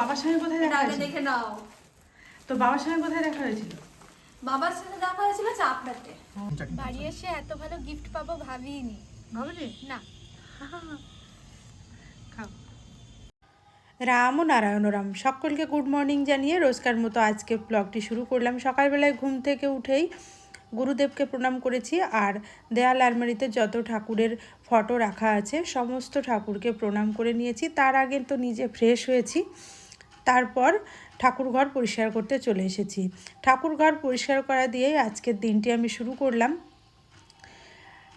বাবার সঙ্গে কোথায় দেখা আগে হয়েছিল? দেখে নাও। তো বাবার সঙ্গে কোথায় দেখা হয়েছিল? বাবার সাথে দেখা হয়েছিল চাপড়াতে। বাড়ি এসে এত ভালো গিফট পাবো ভাবিনি। ভাবলি না। খাও। রাম ও নারায়ণ রাম, সকলকে গুড মর্নিং জানিয়ে রোজকার মতো আজকে ব্লগটি শুরু করলাম। সকালবেলায় ঘুম থেকে উঠেই গুরুদেবকে প্রণাম করেছি, আর দেয়াল আলমারিতে যত ঠাকুরের ফটো রাখা আছে সমস্ত ঠাকুরকে প্রণাম করে নিয়েছি। তার আগে তো নিজে ফ্রেশ হয়েছি, তারপর ঠাকুরঘর পরিষ্কার করতে চলে এসেছি। ঠাকুরঘর পরিষ্কার করা দিয়েই আজকের দিনটি আমি শুরু করলাম।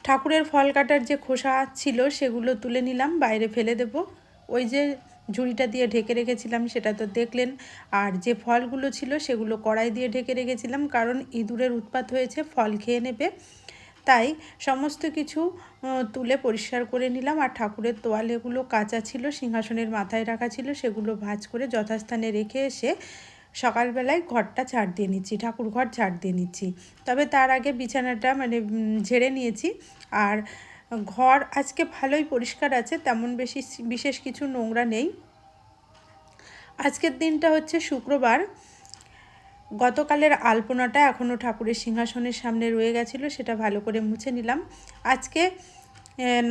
ঠাকুরের ফল কাটার যে খোসা ছিল সেগুলো তুলে নিলাম, বাইরে ফেলে দেব। ওই যে ঝুড়িটা দিয়ে ঢেকে রেখেছিলাম সেটা তো দেখলেন, আর যে ফলগুলো ছিল সেগুলো কড়াই দিয়ে ঢেকে রেখেছিলাম, কারণ ইঁদুরের উৎপাত হয়েছে, ফল খেয়ে নেবে। তাই সমস্ত কিছু তুলে পরিষ্কার করে নিলাম। আর ঠাকুরের তোয়ালেগুলো কাঁচা ছিল, সিংহাসনের মাথায় রাখা ছিল, সেগুলো ভাঁজ করে যথাস্থানে রেখে এসে সকালবেলায় ঘরটা ঝাড় দিয়ে নিচ্ছি, ঠাকুর ঘর ঝাড় দিয়ে নিচ্ছি। তবে তার আগে বিছানাটা ঝেড়ে নিয়েছি। আর ঘর আজকে ভালোই পরিষ্কার আছে, তেমন বিশেষ কিছু নোংরা নেই। আজকের দিনটা হচ্ছে শুক্রবার। গতকালের আলপনাটা এখনও ঠাকুরের সিংহাসনের সামনে রয়ে গেছিলো, সেটা ভালো করে মুছে নিলাম। আজকে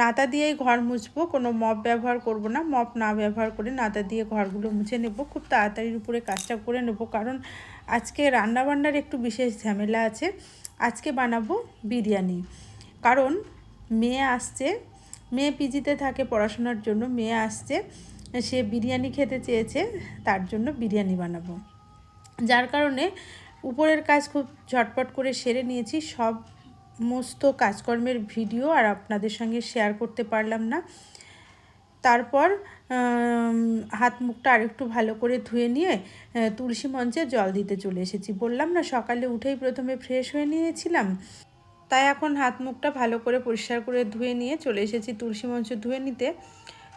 নাতা দিয়েই ঘর মুছবো, কোনো মপ ব্যবহার করব না। মপ না ব্যবহার করে নাতা দিয়ে ঘরগুলো মুছে নেব, খুব তাড়াতাড়ির উপরে কাজটা করে নেব, কারণ আজকে রান্নাবান্নার একটু বিশেষ ঝামেলা আছে। আজকে বানাবো বিরিয়ানি, কারণ মেয়ে আসছে, মেয়ে পিজিতে থাকে পড়াশোনার জন্য, মেয়ে আসছে, সে বিরিয়ানি খেতে চেয়েছে, তার জন্য বিরিয়ানি বানাবো। যার কারণে উপরের কাজ খুব ঝটপট করে সেরে নিয়েছি। সমস্ত কাজকর্মের ভিডিও আর আপনাদের সঙ্গে শেয়ার করতে পারলাম না। তারপর হাত মুখটা আরেকটু ভালো করে ধুয়ে নিয়ে তুলসী মঞ্চে জল দিতে চলে এসেছি। বললাম না সকালে উঠেই প্রথমে ফ্রেশ হয়ে নিয়েছিলাম, তাই এখন হাত মুখটা ভালো করে পরিষ্কার করে ধুয়ে নিয়ে চলে এসেছি তুলসী মঞ্চ ধুয়ে নিতে।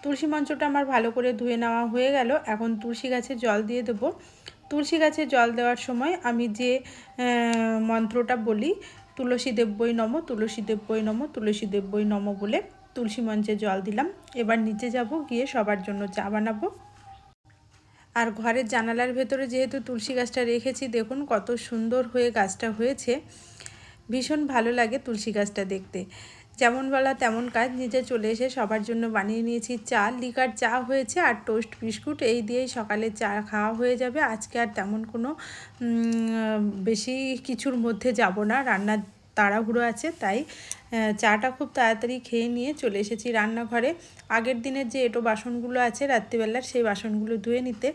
তুলসী মঞ্চটা আমার ভালো করে ধুয়ে নেওয়া হয়ে গেল। এখন তুলসী গাছে জল দিয়ে দেবো। তুলসী গাছে জল দেওয়ার সময় আমি যে মন্ত্রটা বলি, তুলসী দেব্যই নম, তুলসী দেব্যই নম, তুলসী দেব্যই নম বলে তুলসী মঞ্চে জল দিলাম। এবার নিচে যাব, গিয়ে সবার জন্য চা বানাবো। আর ঘরের জানালার ভেতরে যেহেতু তুলসী গাছটা রেখেছি, দেখুন কত সুন্দর হয়ে গাছটা হয়েছে। ভীষণ ভালো লাগে তুলসী গাছটা দেখতে। যেমন বলা তেমন কাজ, নিজে চলে এসে সবার জন্য বানিয়ে নিয়েছি চা। লিকার চা হয়েছে আর টোস্ট বিস্কুট, এই দিয়েই সকালে চা খাওয়া হয়ে যাবে। আজকে আর তেমন কোনো বেশি কিছুর মধ্যে যাব না, রান্নার তাড়াহুড়ো আছে, তাই চাটা খুব তাড়াতাড়ি খেয়ে নিয়ে চলে এসেছি রান্নাঘরে। আগের দিনের যে এঁটো বাসনগুলো আছে রাত্রিবেলার, সেই বাসনগুলো ধুয়ে নিতে।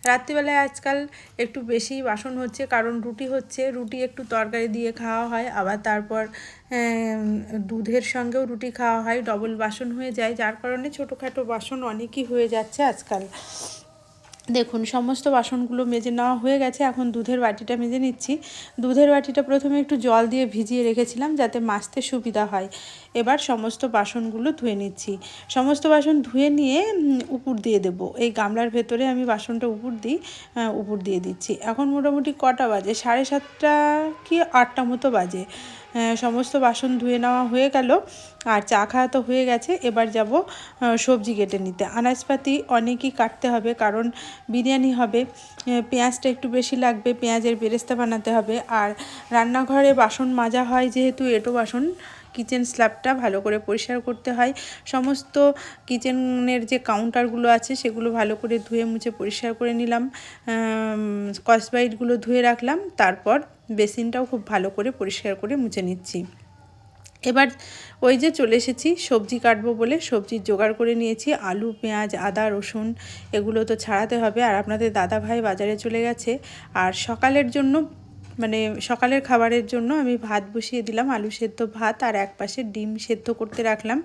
রাত্রিবেলায় আজকাল একটু বেশি বাসন হচ্ছে, কারণ রুটি হচ্ছে, রুটি একটু তরকারি দিয়ে খাওয়া হয়, আবার তারপর দুধের সঙ্গেও রুটি খাওয়া হয়, ডবল বাসন হয়ে যায়, যার কারণে ছোটোখাটো বাসন অনেকই হয়ে যাচ্ছে আজকাল। দেখুন সমস্ত বাসনগুলো মেজে নেওয়া হয়ে গেছে। এখন দুধের বাটিটা মেজে নিচ্ছি। দুধের বাটিটা প্রথমে একটু জল দিয়ে ভিজিয়ে রেখেছিলাম যাতে মাজতে সুবিধা হয়। এবার সমস্ত বাসনগুলো ধুয়ে নিচ্ছি। সমস্ত বাসন ধুয়ে নিয়ে উপর দিয়ে দেব, এই গামলার ভেতরে আমি বাসনটা উপর দিয়ে দিচ্ছি। এখন মোটামুটি কটা বাজে, 7:30 কি 8টা মতো বাজে। সমস্ত বাসন ধুয়ে নেওয়া হয়ে গেল, আর চা খাওয়া তো হয়ে গেছে। এবার যাব সবজি কেটে নিতে। আনাজপাতি অনেকই কাটতে হবে, কারণ বিরিয়ানি হবে, পেঁয়াজটা একটু বেশি লাগবে, পেঁয়াজের বেরেস্তা বানাতে হবে। আর রান্নাঘরে বাসন মাজা হয় যেহেতু এঁটো বাসন, কিচেন স্ল্যাবটা ভালো করে পরিষ্কার করতে হয়। সমস্ত কিচেনের যে কাউন্টারগুলো আছে সেগুলো ভালো করে ধুয়ে মুছে পরিষ্কার করে নিলাম। স্কচব্রাইটগুলো ধুয়ে রাখলাম, তারপর বেসিনটাও খুব ভালো করে পরিষ্কার করে মুছে নিচ্ছি। এবার ওই যে চলে এসেছি সবজি কাটবো বলে, সবজির জোগাড় করে নিয়েছি। আলু, পেঁয়াজ, আদা, রসুন এগুলো তো ছাড়াতে হবে। আর আপনাদের দাদা ভাই বাজারে চলে গেছে। আর সকালের জন্য সকালের খাবারের জন্য আমি ভাত বসিয়ে দিলাম, আলু সেদ্ধ ভাত, আর এক পাশে ডিম সেদ্ধ করতে রাখলাম।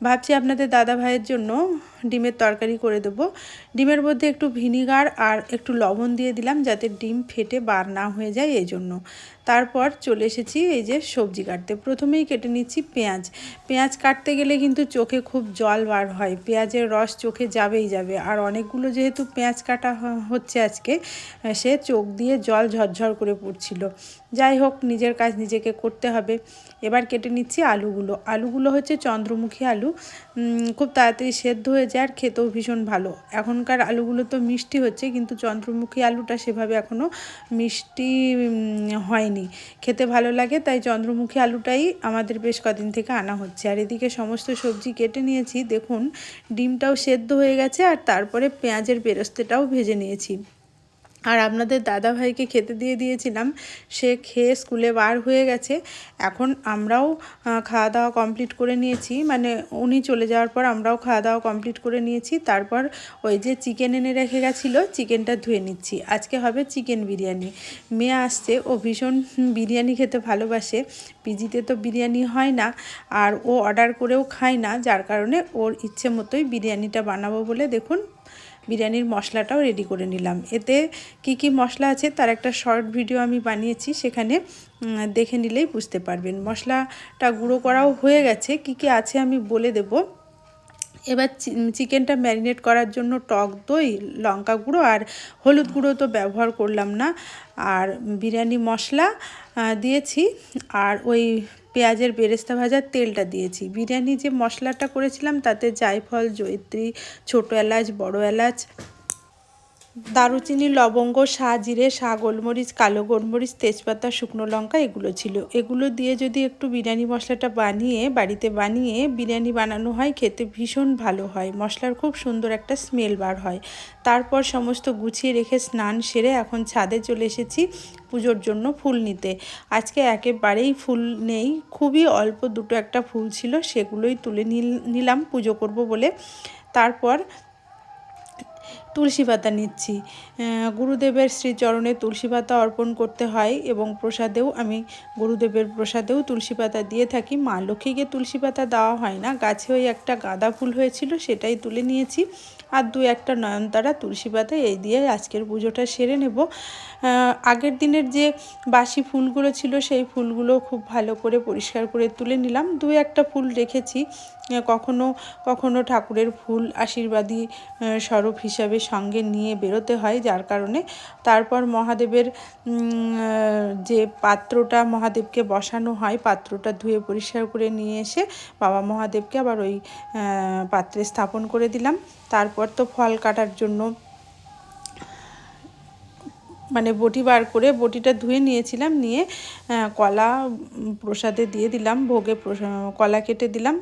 ভাবছি আপনাদের দাদা ভাইয়ের জন্য ডিমের তরকারি করে দেবো। ডিমের মধ্যে একটু ভিনিগার আর একটু লবণ দিয়ে দিলাম যাতে ডিম ফেটে বার না হয়ে যায়, এই জন্য। তারপর চলে এসেছি এই যে সবজি কাটতে। প্রথমেই কেটে নিচ্ছি পেঁয়াজ। পেঁয়াজ কাটতে গেলে কিন্তু চোখে খুব জল বার হয়, পেঁয়াজের রস চোখে যাবেই যাবে। আর অনেকগুলো যেহেতু পেঁয়াজ কাটা হচ্ছে আজকে, সে চোখ দিয়ে জল ঝরঝর করে পড়ছিল। যাই হোক, নিজের কাজ নিজেকে করতে হবে। এবার কেটে নিচ্ছি আলুগুলো। আলুগুলো হচ্ছে চন্দ্রমুখী আলু, খুব তাড়াতাড়ি সেদ্ধ হয়ে যায় আর খেতেও ভীষণ ভালো। এখনকার আলুগুলো তো মিষ্টি হচ্ছে, কিন্তু চন্দ্রমুখী আলুটা সেভাবে এখনও মিষ্টি হয়নি, খেতে ভালো লাগে। তাই চন্দ্রমুখী আলুটাই আমাদের বেশ কদিন থেকে আনা হচ্ছে। আর এদিকে সমস্ত সবজি কেটে নিয়েছি, দেখুন ডিমটাও সেদ্ধ হয়ে গেছে, আর তারপরে পেঁয়াজের বেরেস্তাটাও ভেজে নিয়েছি। আর আপনাদের দাদাভাইকে খেতে দিয়ে দিয়েছিলাম, সে খেয়ে স্কুলে বার হয়ে গেছে। এখন আমরাও খাওয়া দাওয়া কমপ্লিট করে নিয়েছি, মানে উনি চলে যাওয়ার পর আমরাও খাওয়া দাওয়া কমপ্লিট করে নিয়েছি। তারপর ওই যে চিকেন এনে রেখে গেছিলো, চিকেনটা ধুয়ে নিচ্ছি। আজকে হবে চিকেন বিরিয়ানি। মেয়ে আসছে, ও ভীষণ বিরিয়ানি খেতে ভালোবাসে। পিজিতে তো বিরিয়ানি হয় না, আর ও অর্ডার করেও খায় না, যার কারণে ওর ইচ্ছে মতোই বিরিয়ানিটা বানাবো বলে দেখুন বিরিয়ানির মশলাটাও রেডি করে নিলাম। এতে কি কি মশলা আছে তার একটা শর্ট ভিডিও আমি বানিয়েছি, সেখানে দেখে নিলেই বুঝতে পারবেন। মশলাটা গুঁড়ো করাও হয়ে গেছে, কি কি আছে আমি বলে দেব। এবার চিকেনটা ম্যারিনেট করার জন্য টক দই, লঙ্কা গুঁড়ো আর হলুদ গুঁড়ো তো ব্যবহার করলাম না, আর বিরিয়ানি মশলা দিয়েছি, আর ওই পেঁয়াজের বেরেস্তা ভাজার তেলটা দিয়েছি। বিরিয়ানি যে মশলাটা করেছিলাম তাতে জায়ফল, জয়িত্রী, ছোটো এলাচ, বড় এলাচ, দারুচিনি, লবঙ্গ, জিরে, গোলমরিচ, কালো গোলমরিচ, তেজপাতা, শুকনো লঙ্কা এগুলো ছিল। এগুলো দিয়ে যদি একটু বিরিয়ানি মশলাটা বাড়িতে বানিয়ে বিরিয়ানি বানানো হয়, খেতে ভীষণ ভালো হয়। মশলার খুব সুন্দর একটা স্মেল বার হয়। তারপর সমস্ত গুছিয়ে রেখে স্নান সেরে এখন ছাদে চলে এসেছি পুজোর জন্য ফুল নিতে। আজকে একেবারেই ফুল নেই, খুবই অল্প দুটো একটা ফুল ছিল, সেগুলোই তুলে নিলাম পুজো করব বলে। তারপর তুলসী পাতা নিচ্ছি। গুরুদেবের শ্রীচরণে তুলসী পাতা অর্পণ করতে হয়, এবং প্রসাদেও আমি গুরুদেবের প্রসাদেও তুলসী পাতা দিয়ে থাকি। মা লক্ষ্মীকে তুলসী পাতা দেওয়া হয় না, গাছে ওই একটা গাঁদা ফুল হয়েছিল সেটাই তুলে নিয়েছি, আর দু একটা নয়নতারা তুলসী পাতা, এই দিয়ে আজকের পুজোটা সেরে নেব। আগের দিনের যে বাসি ফুলগুলো ছিল সেই ফুলগুলো খুব ভালো করে পরিষ্কার করে তুলে নিলাম। দু একটা ফুল রেখেছি, কখনো কখনো ঠাকুরের ফুল আশীর্বাদী স্বরূপ হিসাবে সঙ্গে নিয়ে বেরোতে হয়, যার কারণে। তারপর মহাদেবের যে পাত্রটা মহাদেবকে বসানো হয়, পাত্রটা ধুয়ে পরিষ্কার করে নিয়ে এসে বাবা মহাদেবকে আবার ওই পাত্রে স্থাপন করে দিলাম। তারপর তো ফল কাটার জন্য মানে বটি বার করে বটিটা ধুয়ে নিয়েছিলাম, নিয়ে কলা প্রসাদে দিয়ে দিলাম, ভোগে কলা কেটে দিলাম,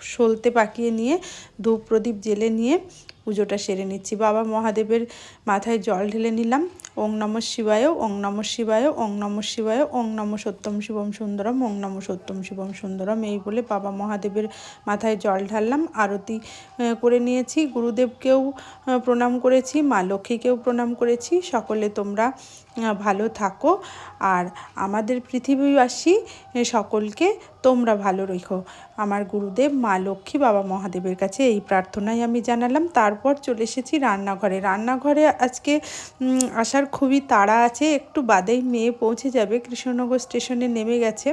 সলতে পাকিয়ে নিয়ে ধূপ প্রদীপ জ্বেলে নিয়ে পুজোটা সেরে নিচ্ছি। বাবা মহাদেবের মাথায় জল ঢেলে নিলাম। ওং নমঃ শিবায়, ওং নমঃ শিবায়, ওং নমঃ শিবায়, ওং নমঃ সত্যম শিবম সুন্দরম, ওং নমঃ সত্যম শিবম সুন্দরম, এই বলে বাবা মহাদেবের মাথায় জল ঢাললাম। আরতি করে নিয়েছি, গুরুদেবকেও প্রণাম করেছি, মা লক্ষ্মীকেও প্রণাম করেছি। সকলে তোমরা ভালো থাকো, আর আমাদের পৃথিবীবাসী সকলকে তোমরা ভালো রেখো। আমার গুরুদেব, মা লক্ষ্মী, বাবা মহাদেবের কাছে এই প্রার্থনাই আমি জানালাম। তারপর চলে এসেছি রান্নাঘরে আজকে আসার খুবই তাড়া আছে, একটু বাদেই মেয়ে পৌঁছে যাবে, কৃষ্ণনগর স্টেশনে নেমে গেছে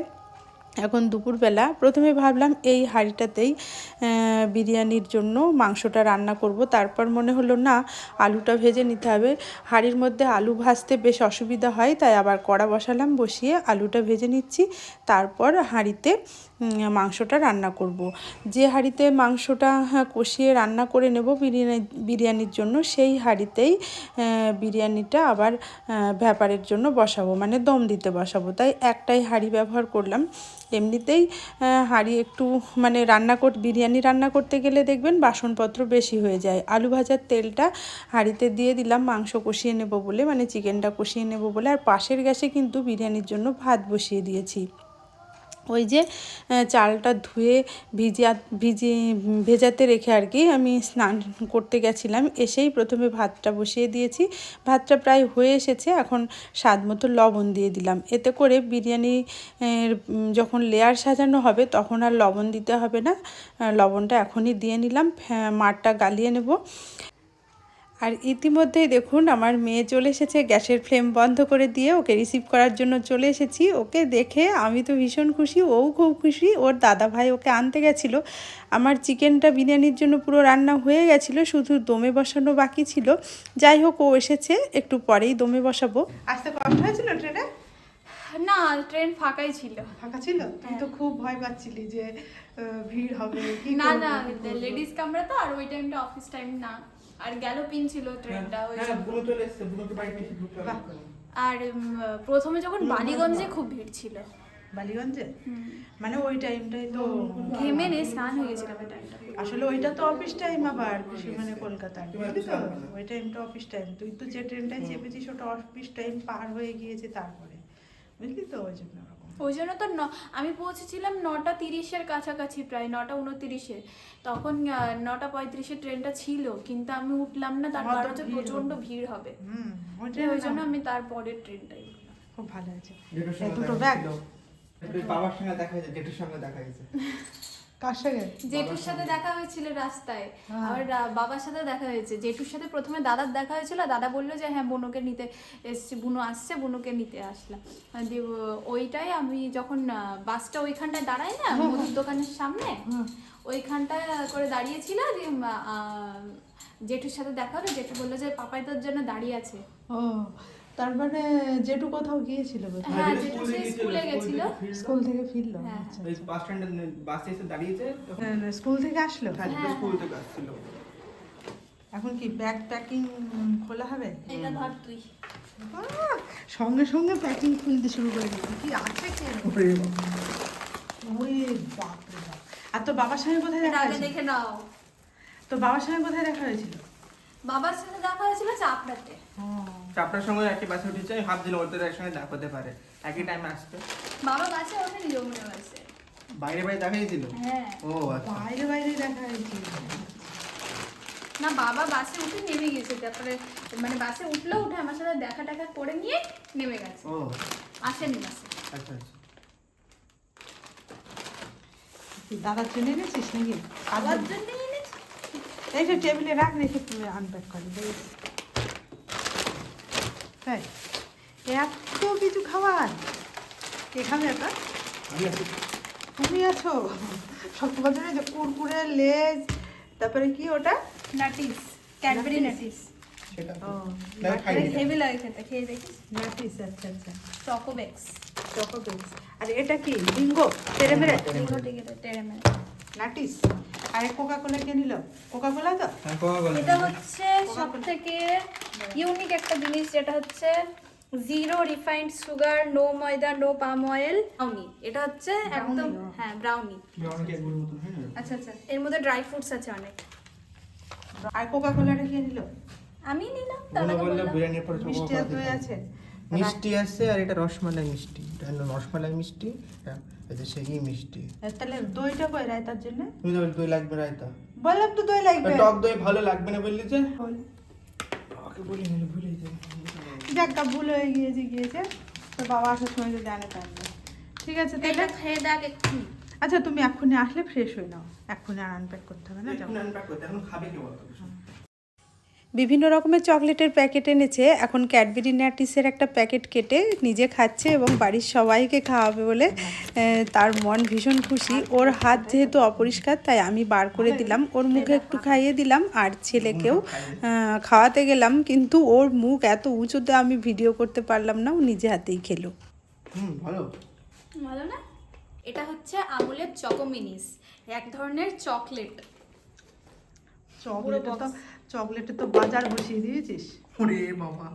এখন দুপুরবেলা। প্রথমে ভাবলাম এই হাঁড়িটাতেই বিরিয়ানির জন্য মাংসটা রান্না করব, তারপর মনে হলো না, আলুটা ভেজে নিতে হবে। হাঁড়ির মধ্যে আলু ভাজতে বেশ অসুবিধা হয়, তাই আবার কড়া বসালাম, বসিয়ে আলুটা ভেজে নিচ্ছি। তারপর হাঁড়িতে মাংসটা রান্না করব। যে হাঁড়িতে মাংসটা কষিয়ে রান্না করে নেব বিরিয়ানির জন্য, সেই হাঁড়িতেই বিরিয়ানিটা আবার ভ্যাপারের জন্য বসাবো, মানে দম দিতে বসাবো, তাই একটাই হাঁড়ি ব্যবহার করলাম। এমনিতেই হাঁড়ি একটু মানে বিরিয়ানি রান্না করতে গেলে দেখবেন বাসনপত্র বেশি হয়ে যায়। আলু ভাজার তেলটা হাঁড়িতে দিয়ে দিলাম মাংস কষিয়ে নেব বলে, মানে চিকেনটা কষিয়ে নেব বলে। আর পাশের গ্যাসে কিন্তু বিরিয়ানির জন্য ভাত বসিয়ে দিয়েছি। ওই যে চালটা ধুয়ে ভেজাতে রেখে আর কি আমি স্নান করতে গেছিলাম, এসেই প্রথমে ভাতটা বসিয়ে দিয়েছি। ভাতটা প্রায় হয়ে এসেছে, এখন স্বাদ মতো লবণ দিয়ে দিলাম। এতে করে বিরিয়ানি যখন লেয়ার সাজানো হবে তখন আর লবণ দিতে হবে না, লবণটা এখনই দিয়ে নিলাম। মাড়টা গালিয়ে নেব। আর ইতিমধ্যেই দেখুন আমার মেয়ে চলে এসেছে, গ্যাসের ফ্লেম বন্ধ করে দিয়ে ওকে রিসিভ করার জন্য চলে এসেছি। ওকে দেখে আমি তো ভীষণ খুশি, ও খুব খুশি। ওর দাদা ভাই ওকে আনতে গেছিলো। আমার চিকেনটা বিরিয়ানির জন্য পুরো রান্না হয়ে গেছিলো, শুধু দমে বসানো বাকি ছিল। যাই হোক, ও এসেছে, একটু পরেই দমে বসাবো। আসতে কষ্ট হয়েছিল ট্রেনে? না, ট্রেন ফাঁকাই ছিল। ফাঁকা ছিল? তুই তো খুব ভয় পাচ্ছিলি যে ভিড় হবে। না না, লেডিস কামরা তো, আর ওই টাইমটা অফিস টাইম না, আর গ্যালোপিং ছিল ট্রেনটা ওই জন্য। আর প্রথমে যখন বালিগঞ্জে খুব ভিড় ছিল। বালিগঞ্জে মানে ওই টাইমটাই তো ঘেমে নে স্নান হয়ে গেছিল ওই টাইমটা। আসলে ওইটা তো অফিস টাইম, আবার মানে কলকাতার, বুঝলি তো? ওই টাইমটা অফিস টাইম। তুই তো যে ট্রেনটায় চেপেছিস ওটা অফিস টাইম পার হয়ে গিয়েছে তারপরে, বুঝলি তো? ওই জন্য ওই জন্য তো আমি পৌঁছেছিলাম 9:30-এর কাছাকাছি, প্রায় 9:29-এ। তখন 9:35-এ ট্রেনটা ছিল, কিন্তু আমি উঠলাম না, তার কারণ হচ্ছে প্রচন্ড ভিড় হবে। ওই জন্য আমি তারপরের ট্রেনটাই উঠলাম। খুব ভালো আছে। দুটো ব্যাগ বাবার সঙ্গে দেখা হয়েছে, জেঠুর সঙ্গে দেখা হয়েছে। কার সঙ্গে? জেঠুর সাথে দেখা হয়েছিল রাস্তায়, আর বাবার সাথে দেখা হয়েছে। জেঠুর সাথে প্রথমে দাদার দেখা হয়েছিল, দাদা বললো যে হ্যাঁ বুনুকে নিতে এসছি, বুনু আসছে, বুনুকে নিতে আসলাম। দিয়ে ওইটাই আমি যখন বাসটা ওইখানটায় দাঁড়াই না মুদির দোকানের সামনে, ওইখানটায় করে দাঁড়িয়েছিল। দিয়ে জেঠুর সাথে দেখা হলো, জেঠু বললো যে পাপাই তোর জন্য দাঁড়িয়ে আছে। ও, তার মানে জেঠু কোথাও গিয়েছিল? হ্যাঁ, জেঠু সেই স্কুলে গেছিল, স্কুল থেকে ফিরলো? আচ্ছা। ওই বাস স্ট্যান্ডে বাসে এসে দাঁড়িয়েছে, স্কুল থেকে আসলো? স্কুল থেকে আসছিল। এখন কি ব্যাগ প্যাকিং খোলা হবে? এটা ধর তুই। সঙ্গে সঙ্গে প্যাকিং খুলতে শুরু করে দিচ্ছি। কি আছে কি? ওই বাপ রে বাপ। আর তোর বাবার সঙ্গে কোথায় দেখা আগে হয়েছিল? দেখে নাও। তোর বাবার সঙ্গে কোথায় দেখা হয়েছিল? বাবার সাথে দেখা হয়েছিল চাপড়াতে। চাপটার সঙ্গে একই বাসে উঠেছে, আমি ভাবছিলাম ওদের একসঙ্গে দেখা হতে পারে, একই টাইমে আসবে। বাবা বাসে ওঠেনি, যমুনা বাসে। বাইরে বাইরে দেখা হয়েছিল? হ্যাঁ। ও আচ্ছা। বাইরে বাইরে দেখা হয়েছিল। না, বাবা বাসে উঠে নেমে গেছে, তারপরে মানে বাসে উঠলো, উঠে আমার সাথে দেখা টাকা করে নিয়ে নেমে গেছে, ও আসেনি বাসে। আচ্ছা আচ্ছা। দাদার জন্য এনেছিস নাকি? খাবার জন্য এনেছি। এই যে টেবিলে রাখ, রেখে তুমি আনপ্যাক করে বেশ। তাই এত কিছু খাবার কে খাবে? এটা তুমি আছো? সব বাজারে যে কুরকুরে, লেজ, তারপরে কি ওটা নাটিস, ক্যাডবেরি নাটিস। সেটা ও তাহলে খাই নি। হেভি লাগে খেতে, খেয়ে দেখিস। নাটিস। আচ্ছা আচ্ছা, চকোবেক্স। চকোবেক্স। আর এটা কি বিঙ্গো? তেরে মেরে টেরেমেল। নাটিস। আর কোকা কোলা কে নিল? কোকা কোলা তো? হ্যাঁ, কোকা-কোলা। এটা হচ্ছে সবথেকে ইউনিক একটা জিনিস, যেটা হচ্ছে জিরো রিফাইন্ড সুগার, নো ময়দা, নো পাম অয়েল, ব্রাউনি। এটা হচ্ছে একদম, হ্যাঁ ব্রাউনি। ব্রাউনি কেকের মতন, হ্যাঁ। আচ্ছা আচ্ছা, এর মধ্যে ড্রাই ফ্রুটস আছে অনেক। আর কোকা কোলাটা কে নিল? আমি নিলাম, মনে দাদাকে বললো বললাম। বিরিয়ানির পরে মিষ্টি আর দই আছে? মিষ্টি আছে, আর এটা রসমালাই মিষ্টি। এটা হলো রসমালাই মিষ্টি, এটা সেই মিষ্টি। তাহলে দইটা কই রায়তার জন্য? তুমি তো দই লাগবে রায়তা। বললাম তো দই লাগবে। টক দই ভালো লাগবে না বললি যে? ওকে বলি না, ভুলে যাই। যাক, ভুল হয়ে গিয়েছে। তো বাবা আসার সময় তো জানে তাহলে। ঠিক আছে তাহলে। এটা খেয়ে দেখ একটু। আচ্ছা, তুমি এক্ষুনি আসলে ফ্রেশ হয়ে নাও, এক্ষুনি আর আনপ্যাক করতে হবে না। এখন আনপ্যাক করতে, এখন খাবে কে বলো? বিভিন্ন রকমের চকলেটের প্যাকেট এনেছে। এখন ক্যাডবেরি নাটিসের একটা প্যাকেট কেটে নিজে খাচ্ছে এবং বাড়ির সবাইকে খাওয়াবে বলে তার মন ভীষণ খুশি। ওর হাত যেহেতু অপরিষ্কার, তাই আমি বার করে দিলাম, ওর মুখে একটু খাইয়ে দিলাম, আর ছেলেকেও খাওয়াতে গেলাম। কিন্তু ওর মুখ এত উঁচুতে আমি ভিডিও করতে পারলাম না, ও নিজে হাতেই খেলো। ভালো। ভালো না? এটা হচ্ছে আমুলের চকোমিনিস, এক ধরনের চকলেট। চকলেটের তো বাজার বসিয়ে দিয়েছিস। ওরে বাবা।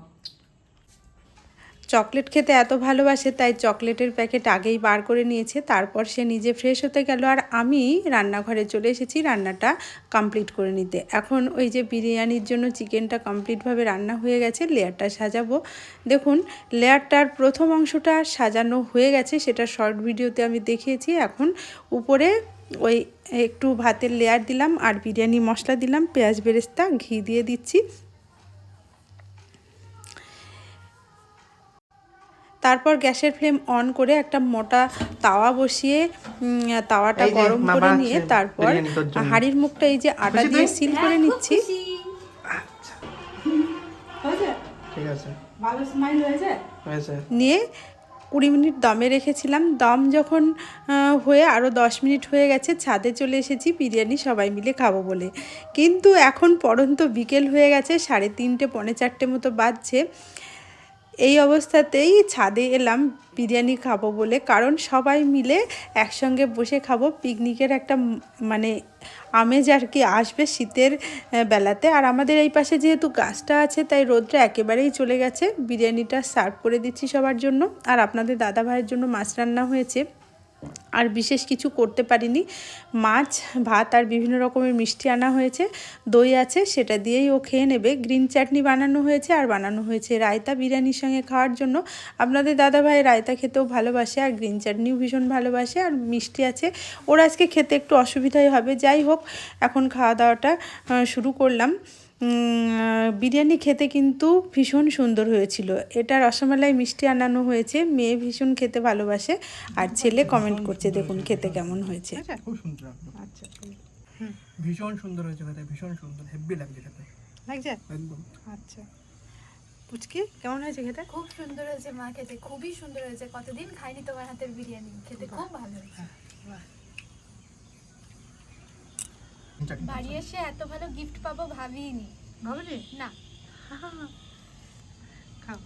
চকলেট খেতে এত ভালোবাসে, তাই চকলেটের প্যাকেট আগেই বার করে নিয়েছে। তারপর সে নিজে ফ্রেশ হতে গেল, আর আমি রান্নাঘরে চলে এসেছি রান্নাটা কমপ্লিট করে নিতে। এখন ওই যে বিরিয়ানির জন্য চিকেনটা কমপ্লিটভাবে রান্না হয়ে গেছে, লেয়ারটা সাজাবো। দেখুন, লেয়ারটার প্রথম অংশটা সাজানো হয়ে গেছে, সেটা শর্ট ভিডিওতে আমি দেখিয়েছি। এখন উপরে ওই একটু ভাতের লেয়ার দিলাম, আর বিরিয়ানি মশলা দিলাম, পেঁয়াজ বেরেস্তা, ঘি দিয়ে দিচ্ছি। তারপর গ্যাসের ফ্লেম অন করে একটা মোটা তাওয়া বসিয়ে তাওয়াটা গরম করে নিয়ে তারপর হাঁড়ির মুখটা এই যে আটা দিয়ে সিল করে নিচ্ছি। ঠিক আছে ভালো স্মাইল হয়েছে। হয়েছে। নিয়ে 20 মিনিট দমে রেখেছিলাম। দম যখন হয়ে আরও 10 মিনিট হয়ে গেছে, ছাদে চলে এসেছি বিরিয়ানি সবাই মিলে খাবো বলে। কিন্তু এখন পড়ন্ত বিকেল হয়ে গেছে, 3:30 পৌনে 4টে মতো বাজছে। এই অবস্থাতেই ছাদে এলাম বিরিয়ানি খাবো বলে, কারণ সবাই মিলে একসঙ্গে বসে খাবো। পিকনিকের একটা মানে আমেজ আর কি আসবে শীতের বেলাতে। আর আমাদের এই পাশে যেহেতু গাছটা আছে, তাই রোদটা একেবারেই চলে গেছে। বিরিয়ানিটা সার্ভ করে দিচ্ছি সবার জন্য। আর আপনাদের দাদা ভাইয়ের জন্য মাছ রান্না হয়েছে, আর বিশেষ কিছু করতে পারিনি। মাছ, ভাত আর বিভিন্ন রকমের মিষ্টি আনা হয়েছে, দই আছে, সেটা দিয়েই ও খেয়ে নেবে। গ্রিন চাটনি বানানো হয়েছে, আর বানানো হয়েছে রায়তা বিরিয়ানির সঙ্গে খাওয়ার জন্য। আপনাদের দাদা ভাই রায়তা খেতেও ভালোবাসে, আর গ্রিন চাটনিও ভীষণ ভালোবাসে, আর মিষ্টি আছে। ওর আজকে খেতে একটু অসুবিধাই হবে। যাই হোক, এখন খাওয়া দাওয়াটা শুরু করলাম। বিরিয়ানি খেতে কিন্তু ভীষণ সুন্দর হয়েছিল। এটা রসমালাই মিষ্টি আনানো হয়েছে, মেয়ে ভীষণ খেতে ভালোবাসে, আর ছেলে কমেন্ট করছে দেখুন খেতে কেমন হয়েছে। খুব সুন্দর একদম। আচ্ছা, ভীষণ সুন্দর হয়েছে খেতে, ভীষণ সুন্দর, হেভি লাগছে খেতে লাগছে একদম। আচ্ছা, পুচকি কেমন হয়েছে খেতে? খুব সুন্দর হয়েছে মা, খেতে খুবই সুন্দর হয়েছে। কতদিন খাইনি তোমার হাতের বিরিয়ানি, খেতে খুব ভালো হয়েছে। বাড়ি এসে এত ভালো গিফট পাবো ভাবিনি। ভাবলি না। খাও।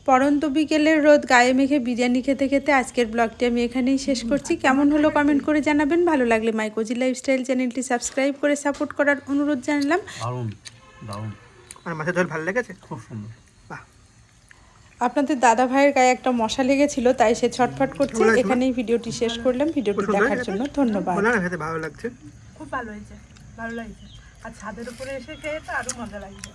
পড়ন্ত বিকেলের রোদ গায়ে মেখে বিরিয়ানি খেতে খেতে আজকের ব্লগটি আমি এখানেই শেষ করছি। কেমন হলো কমেন্ট করে জানাবেন। ভালো লাগলে মাই কোজি লাইফস্টাইল চ্যানেলটি সাবস্ক্রাইব করে সাপোর্ট করার অনুরোধ জানালাম। দারুণ। আর মাছের ঝোল ভালো লেগেছে, খুব সুন্দর। আপনাদের দাদা ভাইয়ের গায়ে একটা মশা লেগেছিল, তাই সে ছটফট করছে। এখানেই ভিডিওটি শেষ করলাম। ভিডিওটি দেখার জন্য ধন্যবাদ। খেতে ভালো লাগছে, খুব ভালো হয়েছে, ভালো লাগছে। আর ছাদের উপরে এসে খেয়ে তো আরো মজা লাগছে।